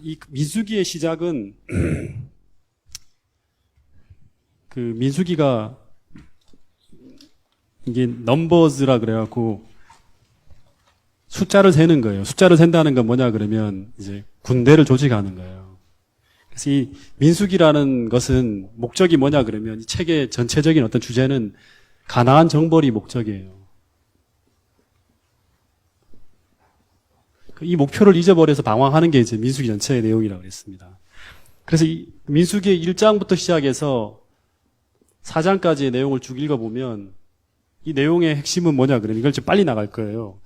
이 민수기의 시작은 그 민수기가 이게 넘버즈라 그래갖고 숫자를 세는 거예요. 숫자를 센다는 건 뭐냐 그러면 이제 군대를 조직하는 거예요. 그래서 이 민수기라는 것은 목적이 뭐냐 그러면 이 책의 전체적인 어떤 주제는 가나안 정벌이 목적이에요. 이 목표를 잊어버려서 방황하는 게 이제 민수기 전체의 내용이라고 그랬습니다. 그래서 이 민수기 1장부터 시작해서 4장까지의 내용을 쭉 읽어보면 이 내용의 핵심은 뭐냐 그러면 이걸 좀 빨리 나갈 거예요.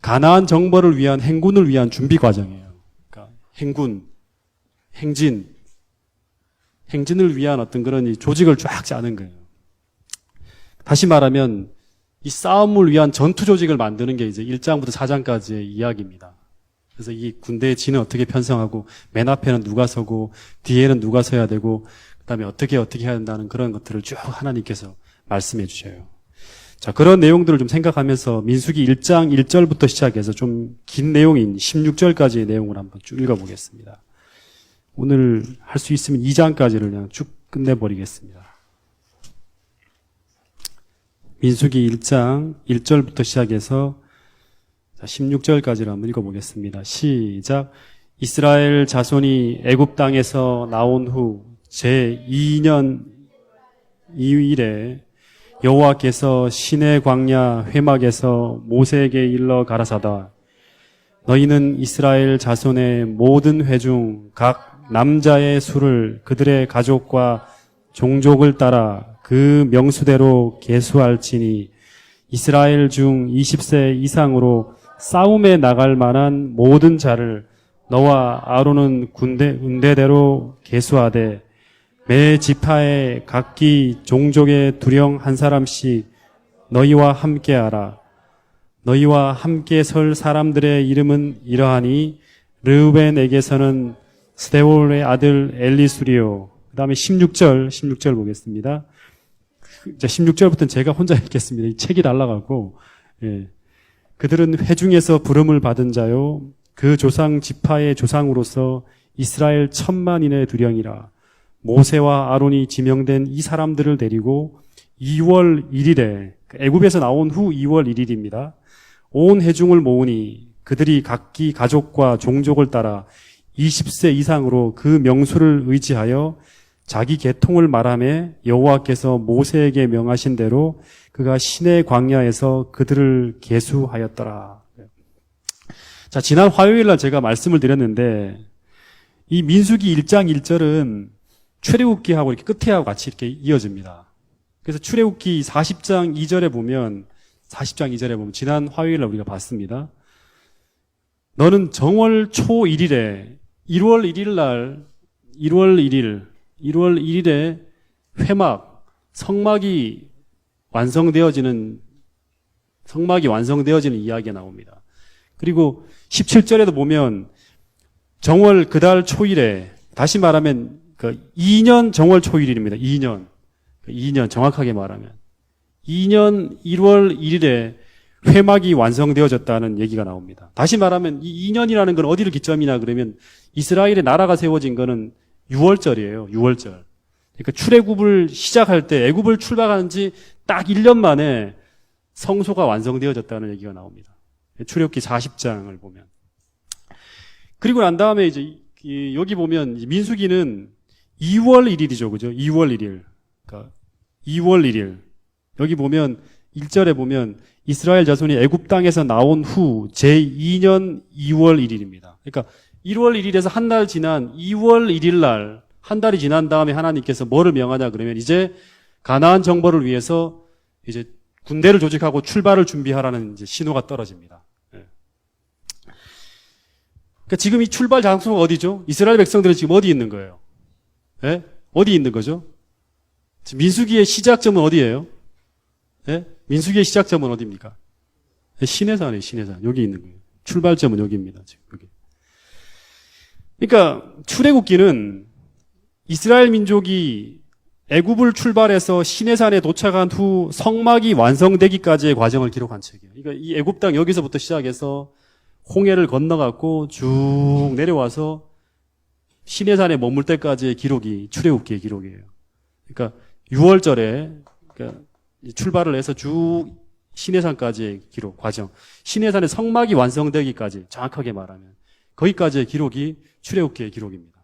가나안 정벌을 위한 행군을 위한 준비 과정이에요. 그러니까 행군, 행진을 위한 어떤 그런 이 조직을 쫙 짜는 거예요. 다시 말하면 이 싸움을 위한 전투 조직을 만드는 게 이제 1장부터 4장까지의 이야기입니다. 그래서 이 군대의 진을 어떻게 편성하고 맨 앞에는 누가 서고 뒤에는 누가 서야 되고 그다음에 어떻게 해야 된다는 그런 것들을 쭉 하나님께서 말씀해 주셔요. 자, 그런 내용들을 좀 생각하면서 민수기 1장 1절부터 시작해서 좀 긴 내용인 16절까지의 내용을 한번 쭉 읽어보겠습니다. 오늘 할 수 있으면 2장까지를 그냥 쭉 끝내버리겠습니다. 민수기 1장 1절부터 시작해서 16절까지를 한번 읽어보겠습니다. 시작. 이스라엘 자손이 애굽 땅에서 나온 후 제2년 이일에 여호와께서 시내 광야 회막에서 모세에게 일러 가라사다. 너희는 이스라엘 자손의 모든 회 중 각 남자의 수를 그들의 가족과 종족을 따라 그 명수대로 계수할지니 이스라엘 중 20세 이상으로 싸움에 나갈 만한 모든 자를 너와 아론은 군대대로 계수하되 매 지파에 각기 종족의 두령 한 사람씩 너희와 함께하라. 너희와 함께 설 사람들의 이름은 이러하니 르우벤에게서는 스데올의 아들 엘리수리요. 그 다음에 16절 보겠습니다. 16절부터는 제가 혼자 읽겠습니다. 이 책이 달라가고, 예. 그들은 회중에서 부름을 받은 자요. 그 조상 지파의 조상으로서 이스라엘 1000만인의 두령이라. 모세와 아론이 지명된 이 사람들을 데리고 2월 1일에, 애굽에서 나온 후 2월 1일입니다. 온 회중을 모으니 그들이 각기 가족과 종족을 따라 20세 이상으로 그 명수를 의지하여 자기 계통을 말하며 여호와께서 모세에게 명하신 대로 그가 시내 광야에서 그들을 계수하였더라. 자, 지난 화요일 날 제가 말씀을 드렸는데 이 민수기 1장 1절은 출애굽기하고 이렇게 끝에하고 같이 이렇게 이어집니다. 그래서 출애굽기 40장 2절에 보면 지난 화요일 날 우리가 봤습니다. 너는 정월 초 1일에 1월 1일에 회막 성막이 완성되어지는 이야기가 나옵니다. 그리고 17절에도 보면 정월 그달 초일에 다시 말하면 그 2년 정월 초일입니다. 2년 정확하게 말하면 2년 1월 1일에 회막이 완성되어졌다는 얘기가 나옵니다. 다시 말하면 이 2년이라는 건 어디를 기점이냐 그러면 이스라엘의 나라가 세워진 거는 6월절이에요. 6월절. 그러니까 출애굽을 시작할 때 애굽을 출발한 지 딱 1년 만에 성소가 완성되어졌다는 얘기가 나옵니다. 출애굽기 40장을 보면. 그리고 난 다음에 이제 여기 보면 민수기는 2월 1일이죠. 그죠? 2월 1일. 그러니까 2월 1일. 여기 보면 1절에 보면 이스라엘 자손이 애굽 땅에서 나온 후 제2년 2월 1일입니다. 그러니까 1월 1일에서 한 달 지난 2월 1일 날 한 달이 지난 다음에 하나님께서 뭐를 명하냐 그러면 이제 가나안 정벌을 위해서 이제 군대를 조직하고 출발을 준비하라는 이제 신호가 떨어집니다. 예. 그러니까 지금 이 출발 장소가 어디죠? 이스라엘 백성들은 지금 어디 있는 거예요? 예? 어디 있는 거죠? 지금 민수기의 시작점은 어디예요? 예? 민수기의 시작점은 어디입니까? 시내산이에요, 시내산. 여기 있는 거예요. 출발점은 여기입니다, 지금 여기. 그러니까 출애굽기는 이스라엘 민족이 애굽을 출발해서 시내산에 도착한 후 성막이 완성되기까지의 과정을 기록한 책이에요. 그러니까 이 애굽 땅 여기서부터 시작해서 홍해를 건너갔고 쭉 내려와서 시내산에 머물 때까지의 기록이 출애굽기의 기록이에요. 그러니까 6월절에 그러니까 출발을 해서 쭉 시내산까지의 기록 과정, 시내산의 성막이 완성되기까지 정확하게 말하면 거기까지의 기록이 출애굽기의 기록입니다.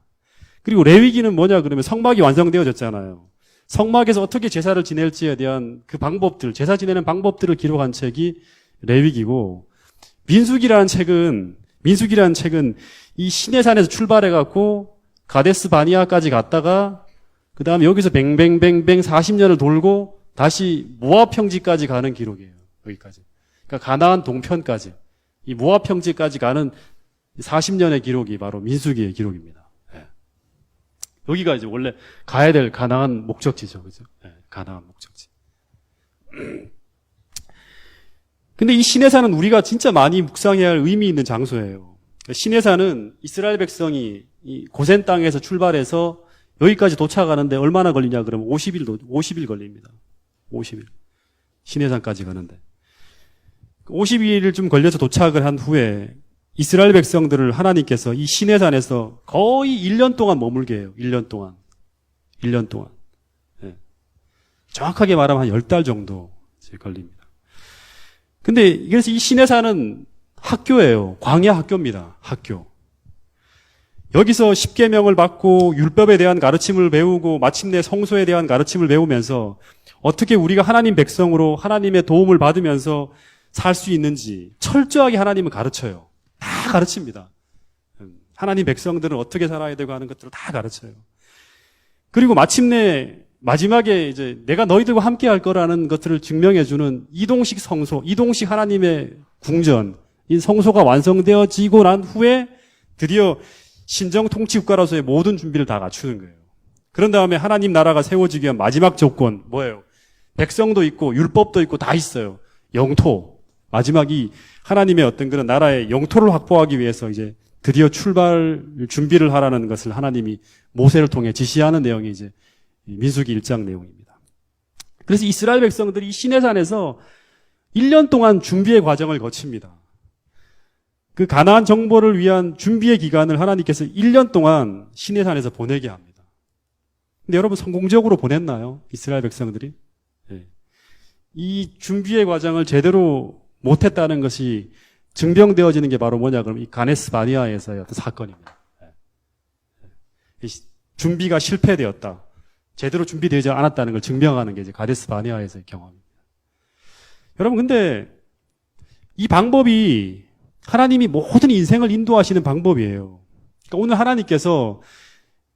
그리고 레위기는 뭐냐 그러면 성막이 완성되어졌잖아요. 성막에서 어떻게 제사를 지낼지에 대한 그 방법들, 제사 지내는 방법들을 기록한 책이 레위기고, 민수기라는 책은 이 시내산에서 출발해갖고 가데스 바니아까지 갔다가 그 다음에 여기서 뱅뱅뱅뱅 40년을 돌고 다시 모압 평지까지 가는 기록이에요. 여기까지. 그러니까 가나안 동편까지. 이 모압 평지까지 가는 40년의 기록이 바로 민수기의 기록입니다. 예. 여기가 이제 원래 가야 될 가나안 목적지죠. 그죠? 예, 가나안 목적지. 근데 이 시내산은 우리가 진짜 많이 묵상해야 할 의미 있는 장소예요. 시내산은 이스라엘 백성이 이 고센 땅에서 출발해서 여기까지 도착하는데 얼마나 걸리냐 그러면 50일 걸립니다. 50일. 시내산까지 가는데. 50일을 좀 걸려서 도착을 한 후에 이스라엘 백성들을 하나님께서 이 시내산에서 거의 1년 동안 머물게 해요. 1년 동안. 1년 동안. 예. 정확하게 말하면 한 10달 정도 걸립니다. 근데 그래서 이 시내산은 학교예요. 광야 학교입니다. 학교. 여기서 십계명을 받고 율법에 대한 가르침을 배우고 마침내 성소에 대한 가르침을 배우면서 어떻게 우리가 하나님 백성으로 하나님의 도움을 받으면서 살 수 있는지 철저하게 하나님은 가르쳐요. 다 가르칩니다. 하나님 백성들은 어떻게 살아야 되고 하는 것들을 다 가르쳐요. 그리고 마침내 마지막에 이제 내가 너희들과 함께 할 거라는 것들을 증명해주는 이동식 성소, 이동식 하나님의 궁전, 이 성소가 완성되어지고 난 후에 드디어 신정 통치 국가로서의 모든 준비를 다 갖추는 거예요. 그런 다음에 하나님 나라가 세워지기 위한 마지막 조건 뭐예요? 백성도 있고 율법도 있고 다 있어요. 영토. 마지막이 하나님의 어떤 그런 나라의 영토를 확보하기 위해서 이제 드디어 출발 준비를 하라는 것을 하나님이 모세를 통해 지시하는 내용이 이제 민수기 1장 내용입니다. 그래서 이스라엘 백성들이 이 시내산에서 1년 동안 준비의 과정을 거칩니다. 그 가나안 정복을 위한 준비의 기간을 하나님께서 1년 동안 시내산에서 보내게 합니다. 근데 여러분 성공적으로 보냈나요? 이스라엘 백성들이? 네. 이 준비의 과정을 제대로 못했다는 것이 증명되어지는 게 바로 뭐냐 그러면 이 가데스 바니아에서의 어떤 사건입니다. 네. 준비가 실패되었다. 제대로 준비되지 않았다는 걸 증명하는 게 이제 가데스 바니아에서의 경험입니다. 여러분 근데 이 방법이 하나님이 모든 인생을 인도하시는 방법이에요. 그러니까 오늘 하나님께서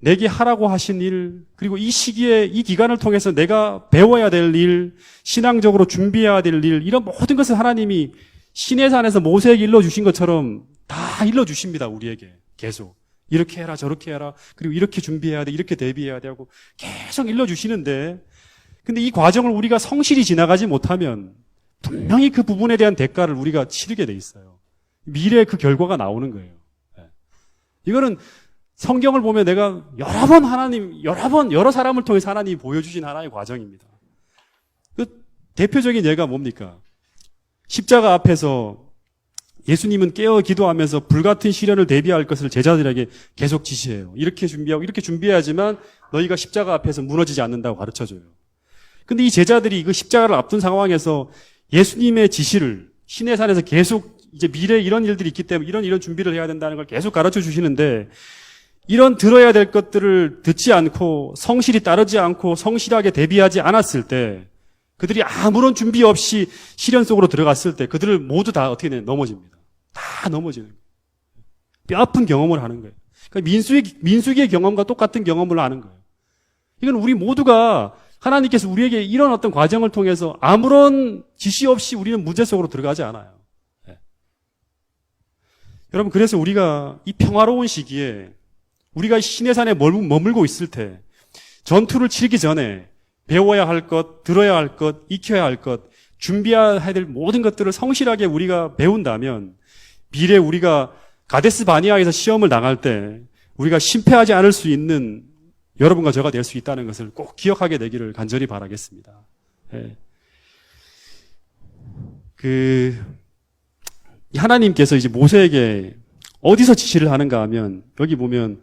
내게 하라고 하신 일, 그리고 이 시기에 이 기간을 통해서 내가 배워야 될 일, 신앙적으로 준비해야 될 일, 이런 모든 것을 하나님이 시내산에서 모세에게 일러주신 것처럼 다 일러주십니다. 우리에게 계속. 이렇게 해라 저렇게 해라 그리고 이렇게 준비해야 돼 이렇게 대비해야 돼 하고 계속 일러주시는데, 근데 이 과정을 우리가 성실히 지나가지 못하면 분명히 그 부분에 대한 대가를 우리가 치르게 돼 있어요. 미래에 그 결과가 나오는 거예요. 이거는 성경을 보면 내가 여러 사람을 통해서 하나님이 보여주신 하나의 과정입니다. 그 대표적인 예가 뭡니까? 십자가 앞에서 예수님은 깨어 기도하면서 불같은 시련을 대비할 것을 제자들에게 계속 지시해요. 이렇게 준비하고 이렇게 준비해야지만 너희가 십자가 앞에서 무너지지 않는다고 가르쳐줘요. 근데 이 제자들이 그 십자가를 앞둔 상황에서 예수님의 지시를 시내산에서 계속 이제 미래에 이런 일들이 있기 때문에 이런 준비를 해야 된다는 걸 계속 가르쳐 주시는데, 이런 들어야 될 것들을 듣지 않고 성실히 따르지 않고 성실하게 대비하지 않았을 때, 그들이 아무런 준비 없이 시련 속으로 들어갔을 때 그들을 모두 다 어떻게 되냐 넘어집니다. 다 넘어지는 거예요. 뼈아픈 경험을 하는 거예요. 그러니까 민수기의 경험과 똑같은 경험을 하는 거예요. 이건 우리 모두가 하나님께서 우리에게 이런 어떤 과정을 통해서 아무런 지시 없이 우리는 문제 속으로 들어가지 않아요. 네. 여러분 그래서 우리가 이 평화로운 시기에 우리가 시내산에 머물고 있을 때 전투를 치르기 전에 배워야 할 것, 들어야 할 것, 익혀야 할 것, 준비해야 될 모든 것들을 성실하게 우리가 배운다면 미래에 우리가 가데스 바니아에서 시험을 당할 때 우리가 실패하지 않을 수 있는 여러분과 저가 될 수 있다는 것을 꼭 기억하게 되기를 간절히 바라겠습니다. 네. 하나님께서 이제 모세에게 어디서 지시를 하는가 하면 여기 보면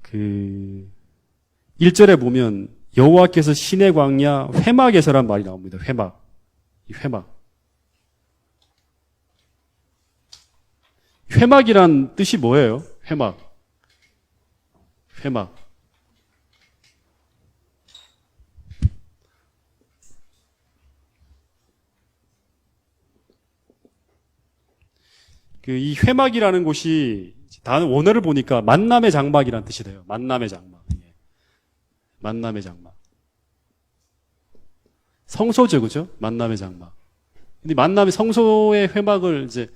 그 1절에 보면 여호와께서 시내 광야 회막에서란 말이 나옵니다. 회막. 이 회막. 회막이란 뜻이 뭐예요? 회막. 회막. 이 회막이라는 곳이 다른 원어를 보니까 만남의 장막이라는 뜻이 돼요. 만남의 장막. 만남의 장막. 성소죠, 그죠? 만남의 장막. 근데 만남의 성소의 회막을 이제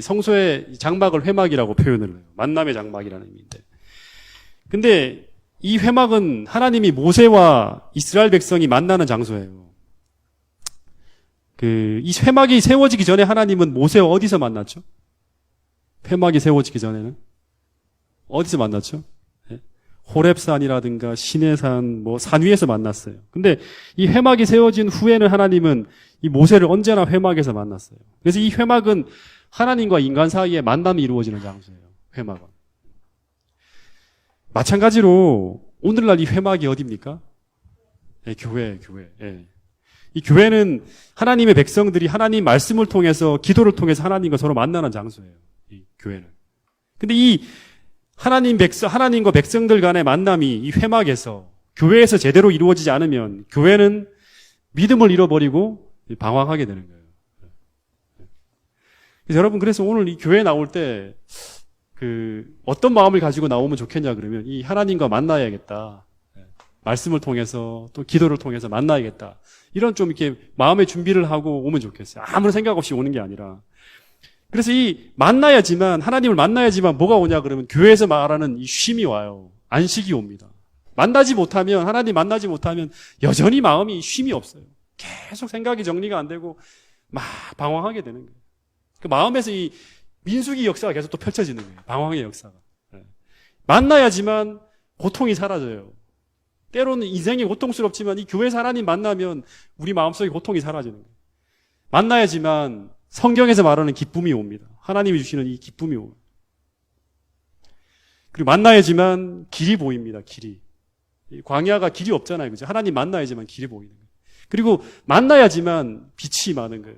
성소의 장막을 회막이라고 표현을 해요. 만남의 장막이라는 의미인데. 근데 이 회막은 하나님이 모세와 이스라엘 백성이 만나는 장소예요. 이 회막이 세워지기 전에 하나님은 모세와 어디서 만났죠? 회막이 세워지기 전에는 어디서 만났죠? 호렙산이라든가 시내산, 산 위에서 만났어요. 근데 이 회막이 세워진 후에는 하나님은 이 모세를 언제나 회막에서 만났어요. 그래서 이 회막은 하나님과 인간 사이에 만남이 이루어지는 장소예요. 회막은. 마찬가지로 오늘날 이 회막이 어디입니까? 교회. 이 교회는 하나님의 백성들이 하나님 말씀을 통해서 기도를 통해서 하나님과 서로 만나는 장소예요. 이 교회는. 근데 이 하나님과 백성들 간의 만남이 이 회막에서 교회에서 제대로 이루어지지 않으면 교회는 믿음을 잃어버리고 방황하게 되는 거예요. 그래서 여러분, 그래서 오늘 이 교회에 나올 때 어떤 마음을 가지고 나오면 좋겠냐 그러면 이 하나님과 만나야겠다. 말씀을 통해서 또 기도를 통해서 만나야겠다. 이런 좀 이렇게 마음의 준비를 하고 오면 좋겠어요. 아무런 생각 없이 오는 게 아니라. 그래서 하나님을 만나야지만 뭐가 오냐 그러면 교회에서 말하는 이 쉼이 와요. 안식이 옵니다. 하나님 만나지 못하면 여전히 마음이 쉼이 없어요. 계속 생각이 정리가 안 되고 막 방황하게 되는 거예요. 그 마음에서 이 민수기 역사가 계속 또 펼쳐지는 거예요. 방황의 역사가. 만나야지만 고통이 사라져요. 때로는 인생이 고통스럽지만 이 교회에서 하나님 만나면 우리 마음속에 고통이 사라지는 거예요. 만나야지만 성경에서 말하는 기쁨이 옵니다. 하나님이 주시는 이 기쁨이 옵니다. 그리고 만나야지만 길이 보입니다. 길이. 광야가 길이 없잖아요. 그죠? 하나님 만나야지만 길이 보이는 거예요. 그리고 만나야지만 빛이 많은 거예요.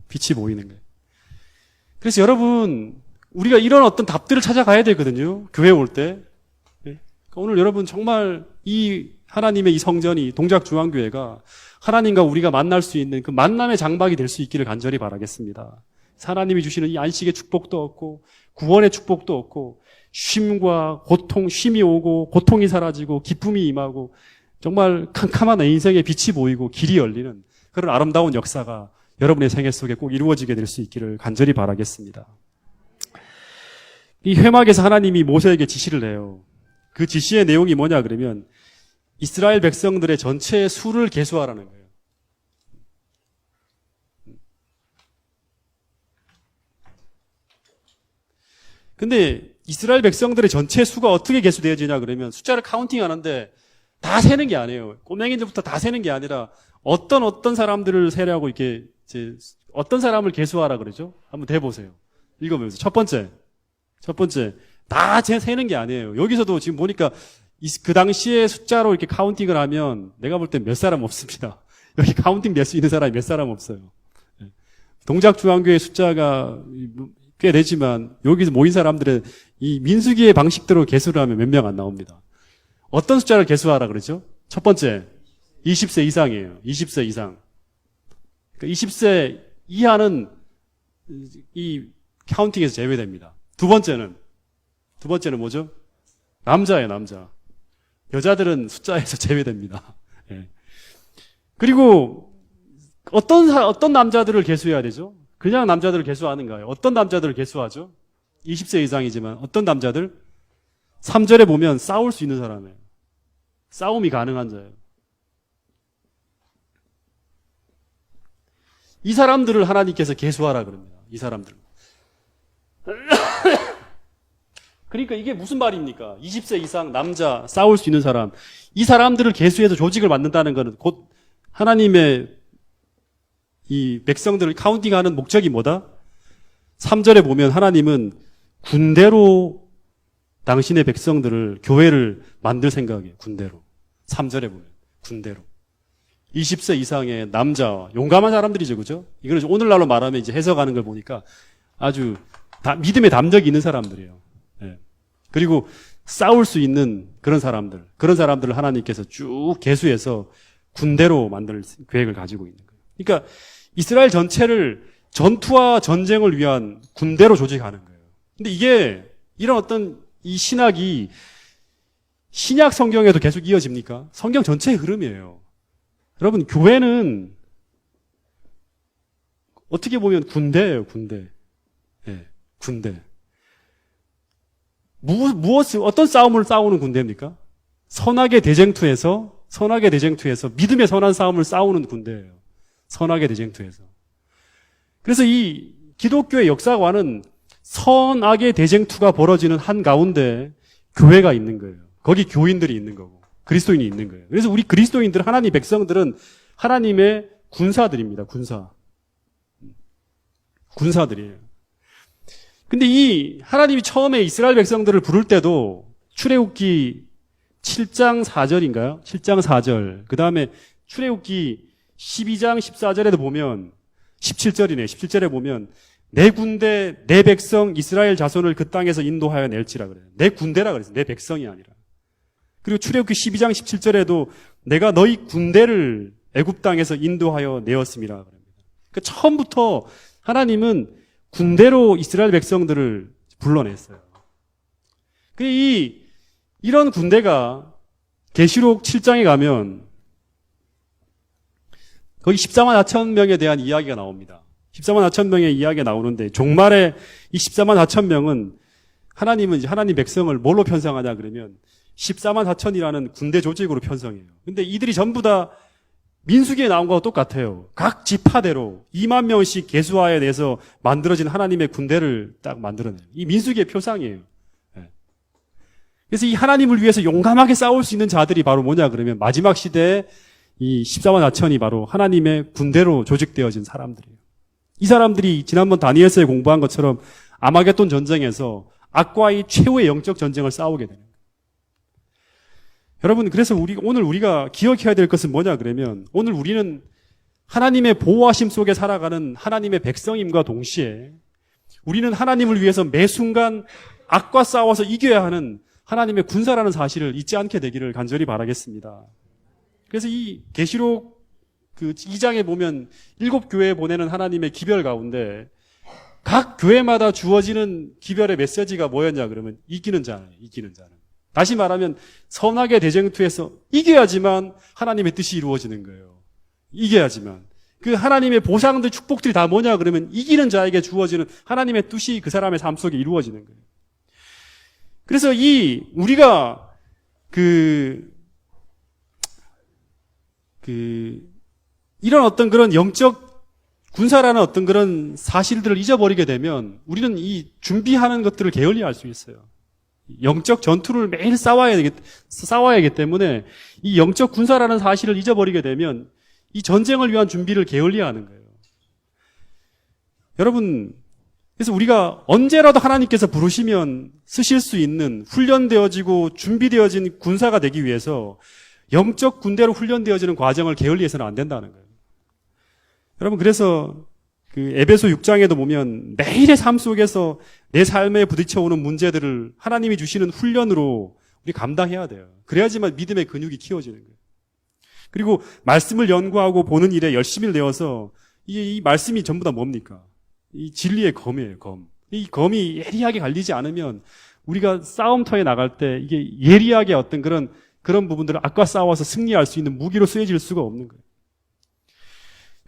빛이 보이는 거예요. 그래서 여러분, 우리가 이런 어떤 답들을 찾아가야 되거든요. 교회 올 때. 오늘 여러분 정말 이 하나님의 이 성전이 동작중앙교회가 하나님과 우리가 만날 수 있는 그 만남의 장막이 될 수 있기를 간절히 바라겠습니다. 하나님이 주시는 이 안식의 축복도 얻고 구원의 축복도 얻고 쉼과 고통, 쉼이 오고 고통이 사라지고 기쁨이 임하고 정말 캄캄한 인생의 빛이 보이고 길이 열리는 그런 아름다운 역사가 여러분의 생애 속에 꼭 이루어지게 될 수 있기를 간절히 바라겠습니다. 이 회막에서 하나님이 모세에게 지시를 해요. 그 지시의 내용이 뭐냐 그러면 이스라엘 백성들의 전체 수를 계수하라는 거예요. 근데 이스라엘 백성들의 전체 수가 어떻게 계수되어지냐 그러면 숫자를 카운팅하는데 다 세는 게 아니에요. 꼬맹이들부터 다 세는 게 아니라 어떤 사람들을 세라고 이렇게 어떤 사람을 계수하라 그러죠? 한번 대보세요. 읽어보세요. 첫 번째 다 세는 게 아니에요. 여기서도 지금 보니까 그 당시에 숫자로 이렇게 카운팅을 하면 내가 볼 때 몇 사람 없습니다. 여기 카운팅 낼 수 있는 사람이 몇 사람 없어요. 동작중앙교회 숫자가 꽤 되지만 여기서 모인 사람들의 이 민수기의 방식대로 계수를 하면 몇 명 안 나옵니다. 어떤 숫자를 계수하라 그러죠? 첫 번째 20세 이상이에요. 20세 이상. 그러니까 20세 이하는 이 카운팅에서 제외됩니다. 두 번째는 뭐죠? 남자예요, 남자. 여자들은 숫자에서 제외됩니다. 예. 그리고 어떤 남자들을 계수해야 되죠? 그냥 남자들을 계수하는가요? 어떤 남자들을 계수하죠? 20세 이상이지만 어떤 남자들? 3절에 보면 싸울 수 있는 사람이에요. 싸움이 가능한 자예요. 이 사람들을 하나님께서 계수하라 그럽니다. 이 사람들. 그러니까 이게 무슨 말입니까? 20세 이상 남자, 싸울 수 있는 사람. 이 사람들을 계수해서 조직을 만든다는 것은 곧 하나님의 이 백성들을 카운팅하는 목적이 뭐다? 3절에 보면 하나님은 군대로 당신의 백성들을, 교회를 만들 생각이에요. 군대로. 3절에 보면 군대로. 20세 이상의 남자, 용감한 사람들이죠. 그죠? 이거는 오늘날로 말하면 이제 해석하는 걸 보니까 아주 믿음의 담력이 있는 사람들이에요. 예. 그리고 싸울 수 있는 그런 사람들을 하나님께서 쭉 계수해서 군대로 만들 계획을 가지고 있는 거예요. 그러니까 이스라엘 전체를 전투와 전쟁을 위한 군대로 조직하는 거예요. 근데 이게 이런 어떤 이 신학이 신약 성경에도 계속 이어집니까? 성경 전체의 흐름이에요. 여러분, 교회는 어떻게 보면 군대예요, 군대. 예, 군대. 어떤 싸움을 싸우는 군대입니까? 선악의 대쟁투에서 믿음의 선한 싸움을 싸우는 군대예요. 선악의 대쟁투에서. 그래서 이 기독교의 역사관은 선악의 대쟁투가 벌어지는 한가운데 교회가 있는 거예요. 거기 교인들이 있는 거고 그리스도인이 있는 거예요. 그래서 우리 그리스도인들, 하나님 백성들은 하나님의 군사들입니다. 군사들이에요. 근데 이 하나님이 처음에 이스라엘 백성들을 부를 때도 출애굽기 7장 4절인가요? 7장 4절. 그 다음에 출애굽기 12장 14절에도 보면 17절이네. 17절에 보면 내 군대, 내 백성 이스라엘 자손을 그 땅에서 인도하여 낼지라 그래요. 내 군대라 그랬어요. 내 백성이 아니라. 그리고 출애굽기 12장 17절에도 내가 너희 군대를 애굽 땅에서 인도하여 내었음이라 그럽니다. 그러니까 처음부터 하나님은 군대로 이스라엘 백성들을 불러냈어요. 이런 군대가 계시록 7장에 가면 거기 14만 4천 명에 대한 이야기가 나옵니다. 14만 4천 명의 이야기가 나오는데 종말에 이 14만 4천 명은 하나님은 이제 하나님 백성을 뭘로 편성하냐 그러면 14만 4천이라는 군대 조직으로 편성해요. 근데 이들이 전부 다 민수기에 나온 거와 똑같아요. 각 지파대로 2만 명씩 계수하에 내서 만들어진 하나님의 군대를 딱 만들어내요. 이 민수기의 표상이에요. 그래서 이 하나님을 위해서 용감하게 싸울 수 있는 자들이 바로 뭐냐 그러면 마지막 시대에 이 14만 4천이 바로 하나님의 군대로 조직되어진 사람들이에요. 이 사람들이 지난번 다니엘서에 공부한 것처럼 아마겟돈 전쟁에서 악과의 최후의 영적 전쟁을 싸우게 되는 거예요. 여러분, 그래서 오늘 우리가 기억해야 될 것은 뭐냐 그러면 오늘 우리는 하나님의 보호하심 속에 살아가는 하나님의 백성임과 동시에 우리는 하나님을 위해서 매 순간 악과 싸워서 이겨야 하는 하나님의 군사라는 사실을 잊지 않게 되기를 간절히 바라겠습니다. 그래서 이 계시록 2장에 보면 7교회에 보내는 하나님의 기별 가운데 각 교회마다 주어지는 기별의 메시지가 뭐였냐 그러면 이기는 자는. 다시 말하면 선악의 대쟁투에서 이겨야지만 하나님의 뜻이 이루어지는 거예요. 이겨야지만. 그 하나님의 보상들, 축복들이 다 뭐냐 그러면 이기는 자에게 주어지는 하나님의 뜻이 그 사람의 삶 속에 이루어지는 거예요. 그래서 우리가 이런 어떤 그런 영적 군사라는 어떤 그런 사실들을 잊어버리게 되면 우리는 이 준비하는 것들을 게을리할 수 있어요. 영적 전투를 매일 싸워야 하기 때문에 이 영적 군사라는 사실을 잊어버리게 되면 이 전쟁을 위한 준비를 게을리하는 거예요. 여러분, 그래서 우리가 언제라도 하나님께서 부르시면 쓰실 수 있는 훈련되어지고 준비되어진 군사가 되기 위해서 영적 군대로 훈련되어지는 과정을 게을리해서는 안 된다는 거예요. 여러분, 그래서 에베소 6장에도 보면 매일의 삶 속에서 내 삶에 부딪혀오는 문제들을 하나님이 주시는 훈련으로 우리 감당해야 돼요. 그래야지만 믿음의 근육이 키워지는 거예요. 그리고 말씀을 연구하고 보는 일에 열심히 내어서 이 말씀이 전부 다 뭡니까? 이 진리의 검이에요, 검. 이 검이 예리하게 갈리지 않으면 우리가 싸움터에 나갈 때 이게 예리하게 어떤 그런 부분들을 악과 싸워서 승리할 수 있는 무기로 쓰여질 수가 없는 거예요.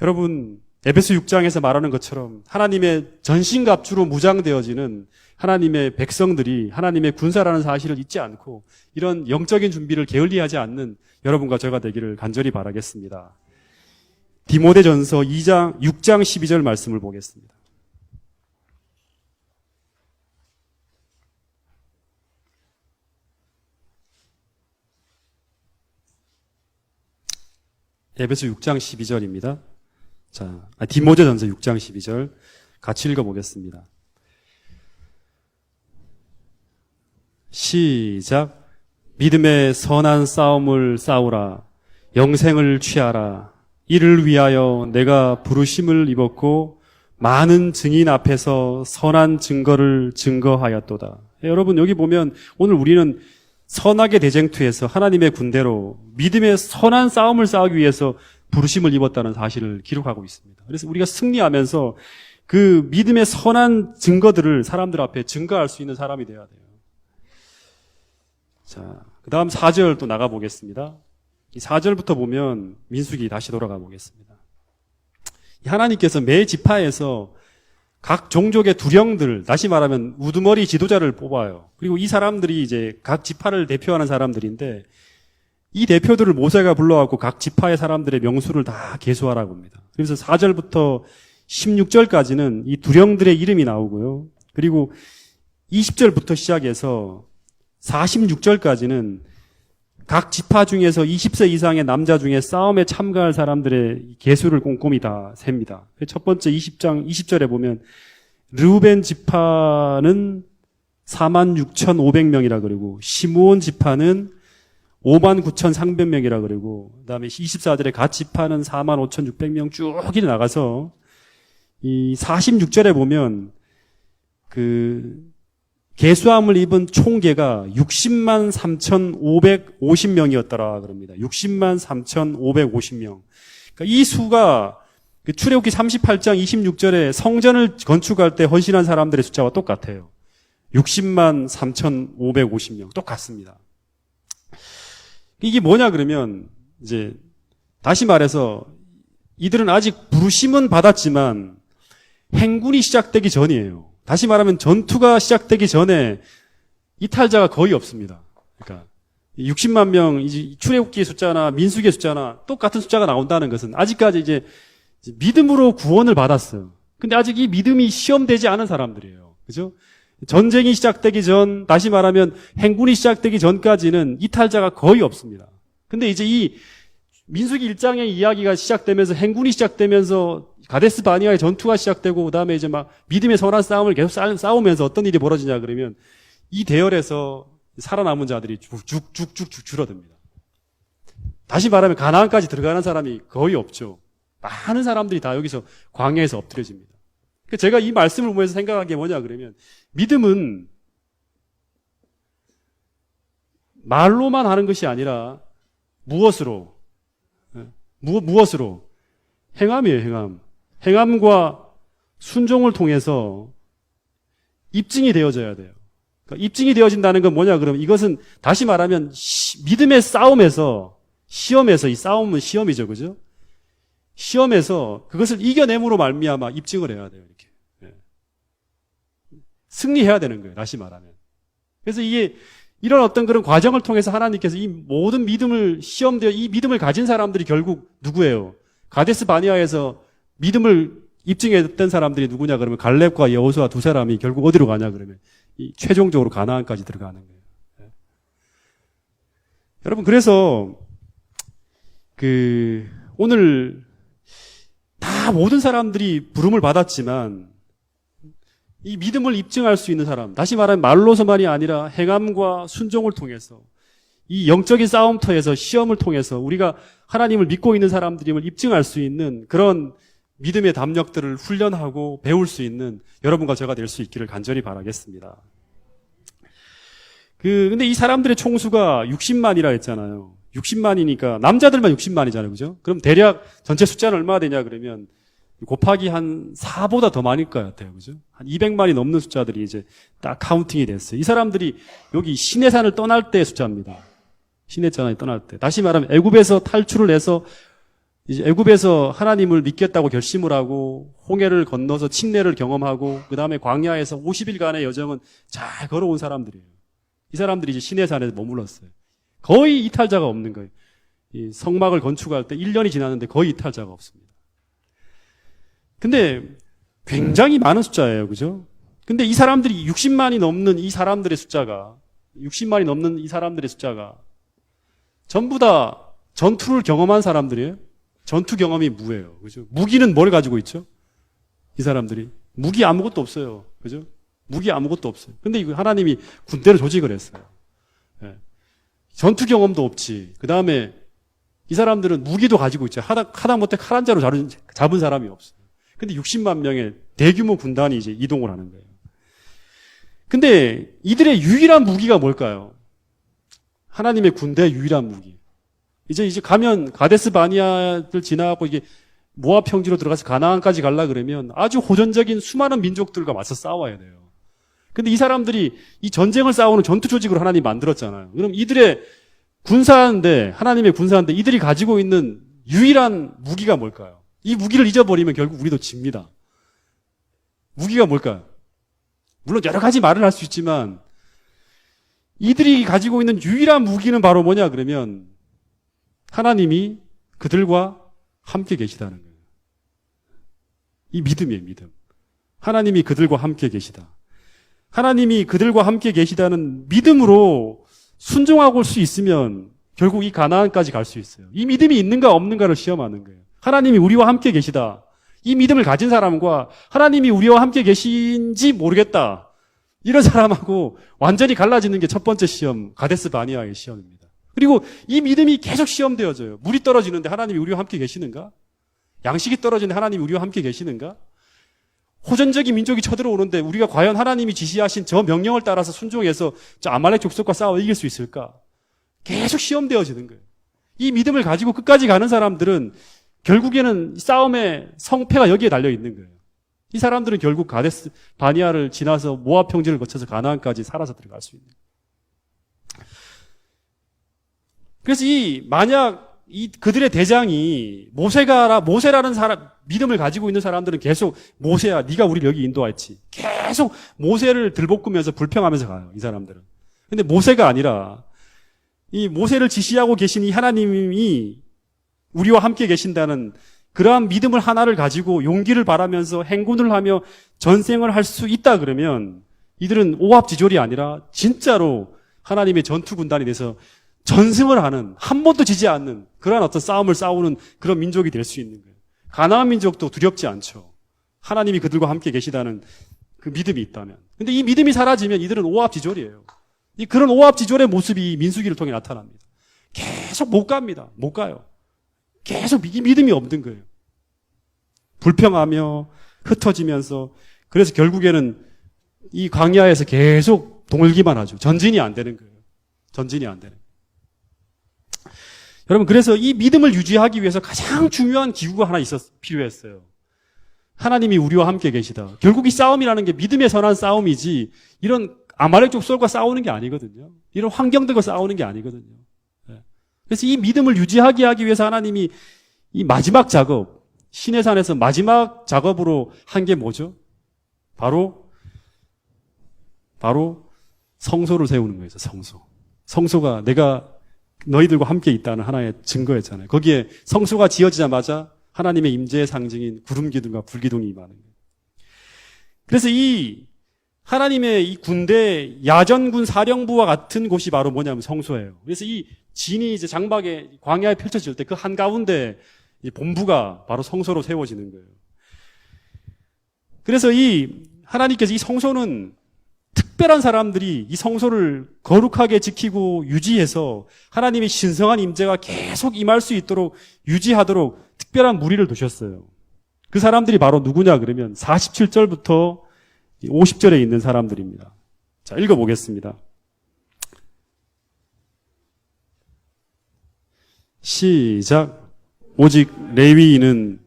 여러분, 에베소 6장에서 말하는 것처럼 하나님의 전신갑주로 무장되어지는 하나님의 백성들이 하나님의 군사라는 사실을 잊지 않고 이런 영적인 준비를 게을리하지 않는 여러분과 저가 되기를 간절히 바라겠습니다. 디모데전서 6장 12절 말씀을 보겠습니다. 에베소 6장 12절입니다. 자, 디모데전서 6장 12절 같이 읽어보겠습니다. 시작. 믿음의 선한 싸움을 싸우라. 영생을 취하라. 이를 위하여 내가 부르심을 입었고 많은 증인 앞에서 선한 증거를 증거하였도다. 여러분, 여기 보면 오늘 우리는 선악의 대쟁투에서 하나님의 군대로 믿음의 선한 싸움을 싸우기 위해서 부르심을 입었다는 사실을 기록하고 있습니다. 그래서 우리가 승리하면서 그 믿음의 선한 증거들을 사람들 앞에 증거할 수 있는 사람이 되어야 돼요. 자, 그 다음 4절 또 나가보겠습니다. 이 4절부터 보면 민수기 다시 돌아가 보겠습니다. 하나님께서 매 지파에서 각 종족의 두령들, 다시 말하면 우두머리 지도자를 뽑아요. 그리고 이 사람들이 이제 각 지파를 대표하는 사람들인데 이 대표들을 모세가 불러갖고 각 지파의 사람들의 명수를 다 계수하라고 합니다. 그래서 4절부터 16절까지는 이 두령들의 이름이 나오고요. 그리고 20절부터 시작해서 46절까지는 각 지파 중에서 20세 이상의 남자 중에 싸움에 참가할 사람들의 계수를 꼼꼼히 다 셉니다. 첫 번째 20장 20절에 보면 르우벤 지파는 46,500명이라 그러고 시므온 지파는 59,300명이라 그러고 그다음에 24절에 각 지파는 45,600명 쭉 나가서 이 46절에 보면 그 계수함을 입은 총계가 60만 3,550명이었더라 그럽니다. 60만 3,550명. 그러니까 이 수가 그 출애굽기 38장 26절에 성전을 건축할 때 헌신한 사람들의 숫자와 똑같아요. 60만 3,550명 똑같습니다. 이게 뭐냐 그러면 이제 다시 말해서 이들은 아직 부르심은 받았지만 행군이 시작되기 전이에요. 다시 말하면 전투가 시작되기 전에 이탈자가 거의 없습니다. 그러니까 60만 명, 이제 출애굽기의 숫자나 민수기의 숫자나 똑같은 숫자가 나온다는 것은 아직까지 이제 믿음으로 구원을 받았어요. 근데 아직 이 믿음이 시험되지 않은 사람들이에요. 그죠? 전쟁이 시작되기 전, 다시 말하면 행군이 시작되기 전까지는 이탈자가 거의 없습니다. 근데 이제 이 민수기 1장의 이야기가 시작되면서 행군이 시작되면서 가데스 바니아의 전투가 시작되고 그다음에 이제 막 믿음의 선한 싸움을 계속 싸우면서 어떤 일이 벌어지냐 그러면 이 대열에서 살아남은 자들이 쭉쭉쭉쭉 줄어듭니다. 다시 말하면 가나안까지 들어가는 사람이 거의 없죠. 많은 사람들이 다 여기서 광야에서 엎드려집니다. 제가 이 말씀을 보면서 생각한 게 뭐냐 그러면 믿음은 말로만 하는 것이 아니라 무엇으로? 무엇으로? 행함이에요, 행함. 행함과 순종을 통해서 입증이 되어져야 돼요. 그러니까 입증이 되어진다는 건 뭐냐 그러면 이것은 다시 말하면 믿음의 싸움에서 시험에서 이 싸움은 시험이죠, 그죠? 시험에서 그것을 이겨냄으로 말미암아 입증을 해야 돼요, 이렇게. 승리해야 되는 거예요, 다시 말하면. 그래서 이게 이런 어떤 그런 과정을 통해서 하나님께서 이 모든 믿음을 시험되어 이 믿음을 가진 사람들이 결국 누구예요? 가데스 바니아에서 믿음을 입증했던 사람들이 누구냐 그러면 갈렙과 여호수아 두 사람이 결국 어디로 가냐 그러면 이 최종적으로 가나안까지 들어가는 거예요. 여러분 그래서 오늘 다 모든 사람들이 부름을 받았지만 이 믿음을 입증할 수 있는 사람, 다시 말하면 말로서만이 아니라 행함과 순종을 통해서 이 영적인 싸움터에서 시험을 통해서 우리가 하나님을 믿고 있는 사람들임을 입증할 수 있는 그런 믿음의 담력들을 훈련하고 배울 수 있는 여러분과 제가 될 수 있기를 간절히 바라겠습니다. 근데 이 사람들의 총수가 60만이라 했잖아요. 60만이니까 남자들만 60만이잖아요. 그죠? 그럼 대략 전체 숫자는 얼마나 되냐 그러면 곱하기 한 4보다 더 많을 것 같아요. 그죠? 한 200만이 넘는 숫자들이 이제 딱 카운팅이 됐어요. 이 사람들이 여기 시내산을 떠날 때의 숫자입니다. 시내산을 떠날 때. 다시 말하면 애굽에서 탈출을 해서 이제 애굽에서 하나님을 믿겠다고 결심을 하고 홍해를 건너서 침례를 경험하고 그다음에 광야에서 50일간의 여정은 잘 걸어온 사람들이에요. 이 사람들이 이제 시내산에서 머물렀어요. 거의 이탈자가 없는 거예요. 이 성막을 건축할 때 1년이 지났는데 거의 이탈자가 없습니다. 근데 굉장히 많은 숫자예요. 그죠? 근데 이 사람들이 60만이 넘는 이 사람들의 숫자가 60만이 넘는 이 사람들의 숫자가 전부 다 전투를 경험한 사람들이에요. 전투 경험이 무예요. 그죠? 무기는 뭘 가지고 있죠? 이 사람들이. 무기 아무것도 없어요. 그죠? 무기 아무것도 없어요. 근데 이거 하나님이 군대를 조직을 했어요. 예. 전투 경험도 없지. 그 다음에 이 사람들은 무기도 가지고 있죠. 하다못해 칼 한 자루 잡은 사람이 없어요. 근데 60만 명의 대규모 군단이 이제 이동을 하는 거예요. 근데 이들의 유일한 무기가 뭘까요? 하나님의 군대의 유일한 무기. 이제 가면 가데스 바니아를 지나고 이게 모압 평지로 들어가서 가나안까지 가려 그러면 아주 호전적인 수많은 민족들과 맞서 싸워야 돼요. 근데 이 사람들이 이 전쟁을 싸우는 전투 조직으로 하나님이 만들었잖아요. 그럼 이들의 군사인데, 하나님의 군사인데 이들이 가지고 있는 유일한 무기가 뭘까요? 이 무기를 잊어버리면 결국 우리도 집니다. 무기가 뭘까요? 물론 여러 가지 말을 할 수 있지만 이들이 가지고 있는 유일한 무기는 바로 뭐냐 그러면 하나님이 그들과 함께 계시다는 거예요. 이 믿음이에요, 믿음. 하나님이 그들과 함께 계시다. 하나님이 그들과 함께 계시다는 믿음으로 순종하고 올 수 있으면 결국 이 가나안까지 갈 수 있어요. 이 믿음이 있는가 없는가를 시험하는 거예요. 하나님이 우리와 함께 계시다. 이 믿음을 가진 사람과 하나님이 우리와 함께 계신지 모르겠다. 이런 사람하고 완전히 갈라지는 게 첫 번째 시험, 가데스 바니아의 시험입니다. 그리고 이 믿음이 계속 시험되어져요. 물이 떨어지는데 하나님이 우리와 함께 계시는가? 양식이 떨어지는데 하나님이 우리와 함께 계시는가? 호전적인 민족이 쳐들어오는데 우리가 과연 하나님이 지시하신 저 명령을 따라서 순종해서 저 아말렉 족속과 싸워 이길 수 있을까? 계속 시험되어지는 거예요. 이 믿음을 가지고 끝까지 가는 사람들은 결국에는 싸움의 성패가 여기에 달려 있는 거예요. 이 사람들은 결국 가데스 바니아를 지나서 모압 평지를 거쳐서 가나안까지 살아서 들어갈 수 있는 거예요. 그래서 만약 그들의 대장이 모세라는 사람, 믿음을 가지고 있는 사람들은 계속 모세야, 네가 우리를 여기 인도했지. 계속 모세를 들볶으면서 불평하면서 가요, 이 사람들은. 근데 모세가 아니라 이 모세를 지시하고 계신 이 하나님이 우리와 함께 계신다는 그러한 믿음을 하나를 가지고 용기를 바라면서 행군을 하며 전쟁을 할 수 있다 그러면 이들은 오합지졸이 아니라 진짜로 하나님의 전투 군단이 돼서 전승을 하는, 한 번도 지지 않는 그러한 어떤 싸움을 싸우는 그런 민족이 될 수 있는 거예요. 가나안 민족도 두렵지 않죠. 하나님이 그들과 함께 계시다는 그 믿음이 있다면. 근데 이 믿음이 사라지면 이들은 오합지졸이에요. 그런 오합지졸의 모습이 민수기를 통해 나타납니다. 계속 못 갑니다. 못 가요. 계속 이 믿음이 없는 거예요. 불평하며 흩어지면서 그래서 결국에는 이 광야에서 계속 동을기만 하죠. 전진이 안 되는 거예요. 전진이 안 되는 거예요. 여러분, 그래서 이 믿음을 유지하기 위해서 가장 중요한 기구가 하나 필요했어요. 하나님이 우리와 함께 계시다. 결국 이 싸움이라는 게 믿음에 선한 싸움이지 이런 아말렉 족속과 싸우는 게 아니거든요. 이런 환경들과 싸우는 게 아니거든요. 그래서 이 믿음을 유지하게 하기 위해서 하나님이 이 마지막 작업, 시내산에서 마지막 작업으로 한 게 뭐죠? 바로 성소를 세우는 거예요. 성소가 내가 너희들과 함께 있다는 하나의 증거였잖아요. 거기에 성소가 지어지자마자 하나님의 임재의 상징인 구름기둥과 불기둥이 임하는 거예요. 그래서 이 하나님의 이 군대 야전군 사령부와 같은 곳이 바로 뭐냐면 성소예요. 그래서 이 진이 이제 장막에 광야에 펼쳐질 때 그 한가운데 본부가 바로 성소로 세워지는 거예요. 그래서 이 하나님께서 이 성소는 특별한 사람들이 이 성소를 거룩하게 지키고 유지해서 하나님의 신성한 임재가 계속 임할 수 있도록 유지하도록 특별한 무리를 두셨어요. 그 사람들이 바로 누구냐 그러면 47절부터 50절에 있는 사람들입니다. 자, 읽어보겠습니다. 시작. 오직 레위인은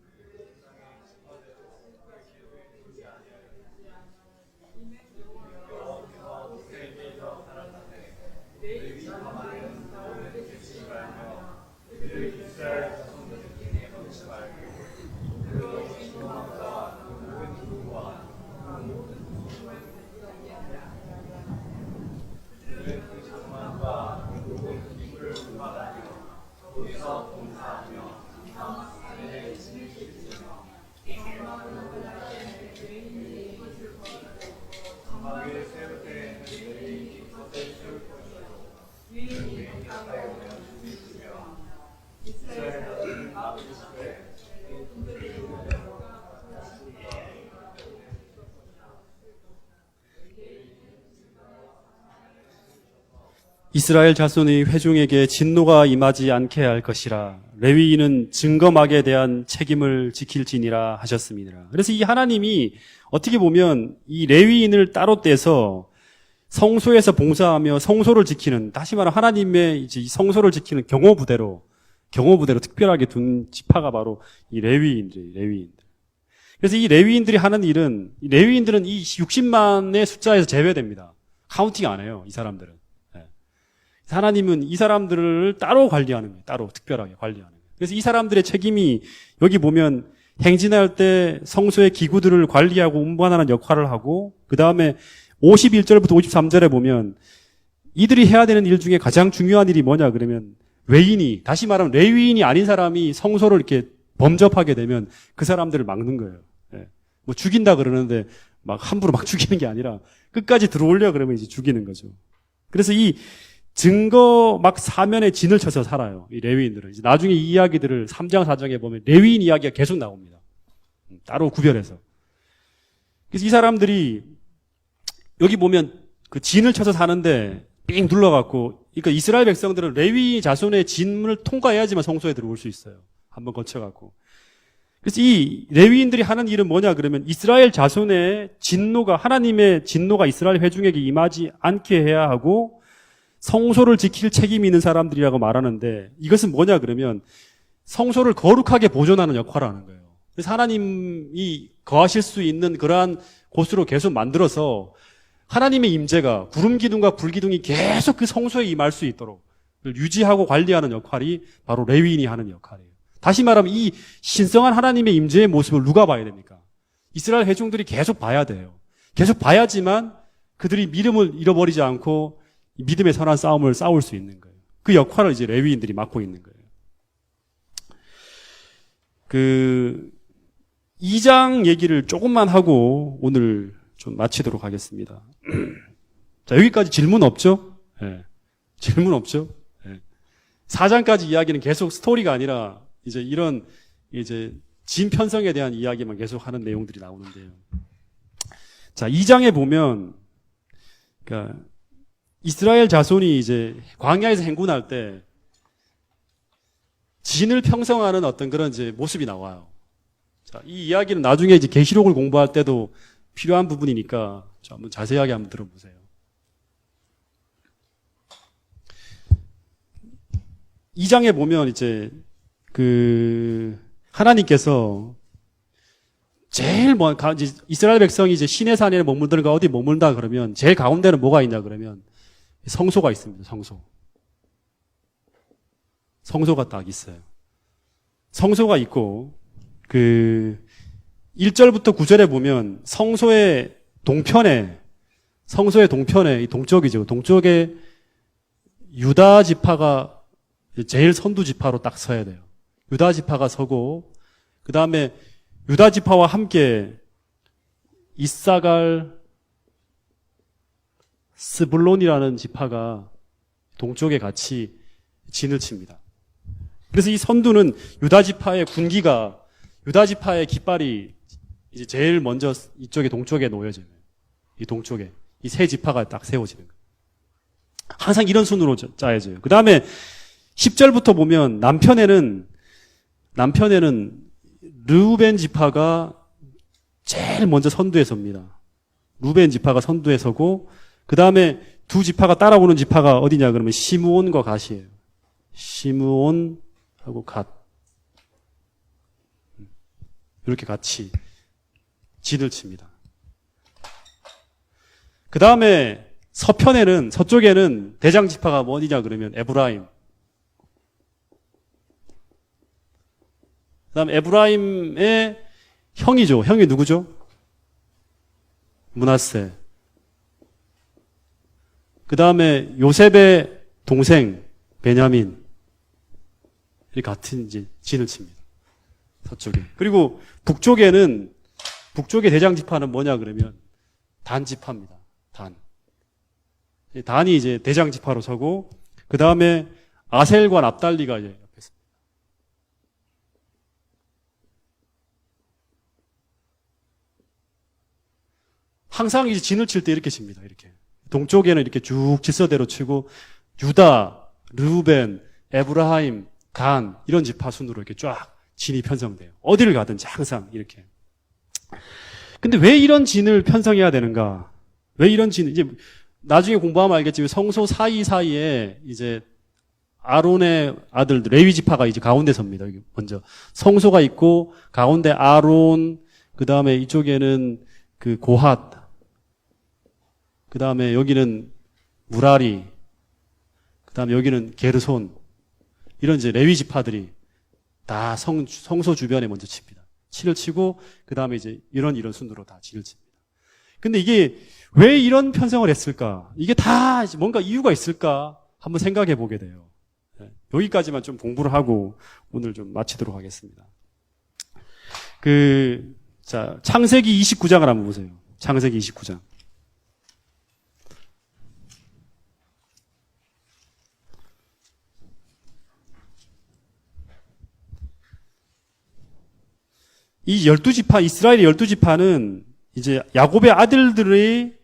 이스라엘 자손의 회중에게 진노가 임하지 않게 할 것이라. 레위인은 증거막에 대한 책임을 지킬지니라 하셨습니다. 그래서 이 하나님이 어떻게 보면 이 레위인을 따로 떼서 성소에서 봉사하며 성소를 지키는, 다시 말하면 하나님의 이제 이 성소를 지키는 경호부대로 특별하게 둔 지파가 바로 이 레위인들. 그래서 이 레위인들이 하는 일은, 이 레위인들은 이 60만의 숫자에서 제외됩니다. 카운팅 안 해요, 이 사람들은. 네. 하나님은 이 사람들을 따로 관리하는 거예요. 따로 특별하게 관리하는 거예요. 그래서 이 사람들의 책임이 여기 보면 행진할 때 성소의 기구들을 관리하고 운반하는 역할을 하고, 그 다음에 51절부터 53절에 보면 이들이 해야 되는 일 중에 가장 중요한 일이 뭐냐 그러면 외인이, 다시 말하면 레위인이 아닌 사람이 성소를 이렇게 범접하게 되면 그 사람들을 막는 거예요. 예. 뭐 죽인다 그러는데 막 함부로 막 죽이는 게 아니라 끝까지 들어오려 그러면 이제 죽이는 거죠. 그래서 이 증거 막 사면에 진을 쳐서 살아요. 이 레위인들은. 이제 나중에 이 이야기들을 3장, 4장에 보면 레위인 이야기가 계속 나옵니다. 따로 구별해서. 그래서 이 사람들이 여기 보면 그 진을 쳐서 사는데 삥 둘러갖고, 그러니까 이스라엘 백성들은 레위 자손의 진을 통과해야지만 성소에 들어올 수 있어요. 한번 거쳐갖고. 그래서 이 레위인들이 하는 일은 뭐냐 그러면 이스라엘 자손의 진노가, 하나님의 진노가 이스라엘 회중에게 임하지 않게 해야 하고 성소를 지킬 책임이 있는 사람들이라고 말하는데, 이것은 뭐냐 그러면 성소를 거룩하게 보존하는 역할을 하는 거예요. 그래서 하나님이 거하실 수 있는 그러한 곳으로 계속 만들어서 하나님의 임재가, 구름 기둥과 불 기둥이 계속 그 성소에 임할 수 있도록 유지하고 관리하는 역할이 바로 레위인이 하는 역할이에요. 다시 말하면 이 신성한 하나님의 임재의 모습을 누가 봐야 됩니까? 이스라엘 회중들이 계속 봐야 돼요. 계속 봐야지만 그들이 믿음을 잃어버리지 않고 믿음의 선한 싸움을 싸울 수 있는 거예요. 그 역할을 이제 레위인들이 맡고 있는 거예요. 그 2장 얘기를 조금만 하고 오늘 좀 마치도록 하겠습니다. 자, 여기까지 질문 없죠? 네. 질문 없죠? 네. 4장까지 이야기는 계속 스토리가 아니라 이제 이런 이제 진 편성에 대한 이야기만 계속 하는 내용들이 나오는데요. 자, 2장에 보면 그러니까 이스라엘 자손이 이제 광야에서 행군할 때 진을 평성하는 어떤 그런 이제 모습이 나와요. 자, 이 이야기는 나중에 이제 계시록을 공부할 때도 필요한 부분이니까 한번 자세하게 한번 들어보세요. 2장에 보면 이제 그 하나님께서 제일 이스라엘 백성이 이제 시내 산에 머물든가 어디 머물다 그러면 제일 가운데는 뭐가 있냐 그러면 성소가 있습니다. 성소가 딱 있어요. 성소가 있고 그 1절부터 9절에 보면 성소의 동편에 이 동쪽이죠. 동쪽에 유다 지파가 제일 선두 지파로 딱 서야 돼요. 유다 지파가 서고, 그 다음에 유다 지파와 함께 이사갈, 스불론이라는 지파가 동쪽에 같이 진을 칩니다. 그래서 이 선두는 유다 지파의 군기가, 유다 지파의 깃발이 이제 제일 먼저 이쪽에 동쪽에 놓여져요. 이 동쪽에. 이 세 지파가 딱 세워지는 거예요. 항상 이런 순으로 짜여져요. 그 다음에 10절부터 보면 남편에는 르우벤 지파가 제일 먼저 선두에 섭니다. 르우벤 지파가 선두에 서고, 그 다음에 두 지파가 따라오는 지파가 어디냐 그러면 시므온과 갓이에요. 시므온하고 갓. 이렇게 같이 진을 칩니다. 그 다음에 서쪽에는 대장 지파가 어디냐 그러면 에브라임. 그 다음 에브라임의 형이죠. 형이 누구죠? 므낫세. 그 다음에 요셉의 동생 베냐민. 이 같은 이제 진을 칩니다. 서쪽에. 그리고 북쪽의 대장 지파는 뭐냐 그러면 단 지파입니다. 단. 단이 이제 대장 지파로 서고, 그 다음에 아셀과 납달리가 이제 옆에 있습니다. 항상 이제 진을 칠 때 이렇게 칩니다. 이렇게. 동쪽에는 이렇게 쭉 질서대로 치고, 유다, 르우벤, 에브라임, 단 이런 지파 순으로 이렇게 쫙 진이 편성돼요. 어디를 가든지 항상 이렇게. 근데 왜 이런 진을 편성해야 되는가? 왜 이런 진, 이제 나중에 공부하면 알겠지만 성소 사이사이에 이제 아론의 아들들, 레위 지파가 이제 가운데 섭니다. 여기 먼저. 성소가 있고, 가운데 아론, 그 다음에 이쪽에는 그 고핫, 그 다음에 여기는 무라리, 그 다음에 여기는 게르손, 이런 이제 레위 지파들이 다 성소 주변에 먼저 칩니다. 치를 치고, 그 다음에 이제 이런 순으로 다 진을 칩니다. 근데 이게 왜 이런 편성을 했을까? 이게 다 뭔가 이유가 있을까? 한번 생각해 보게 돼요. 여기까지만 좀 공부를 하고 오늘 좀 마치도록 하겠습니다. 자, 창세기 29장을 한번 보세요. 창세기 29장. 이 12지파, 이스라엘의 12지파는 이제 야곱의 아들들의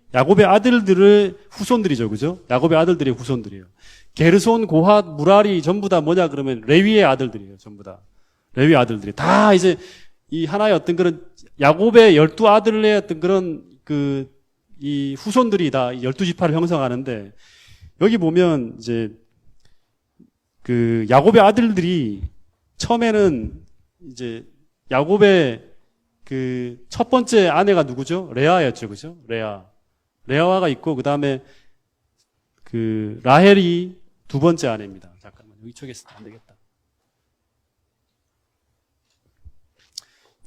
후손들이죠. 그죠? 야곱의 아들들의 후손들이에요. 게르손, 고핫, 무라리 전부 다 뭐냐 그러면 레위의 아들들이에요. 전부 다. 레위 아들들이. 다 이제 이 하나의 어떤 그런 야곱의 12아들의 어떤 그런 이 후손들이 다 12지파를 형성하는데 여기 보면 이제 야곱의 아들들이 처음에는 이제 야곱의 첫 번째 아내가 누구죠? 레아였죠. 그죠? 레아가 있고, 그 다음에 라헬이 두 번째 아내입니다. 잠깐만, 이쪽에 안 되겠다.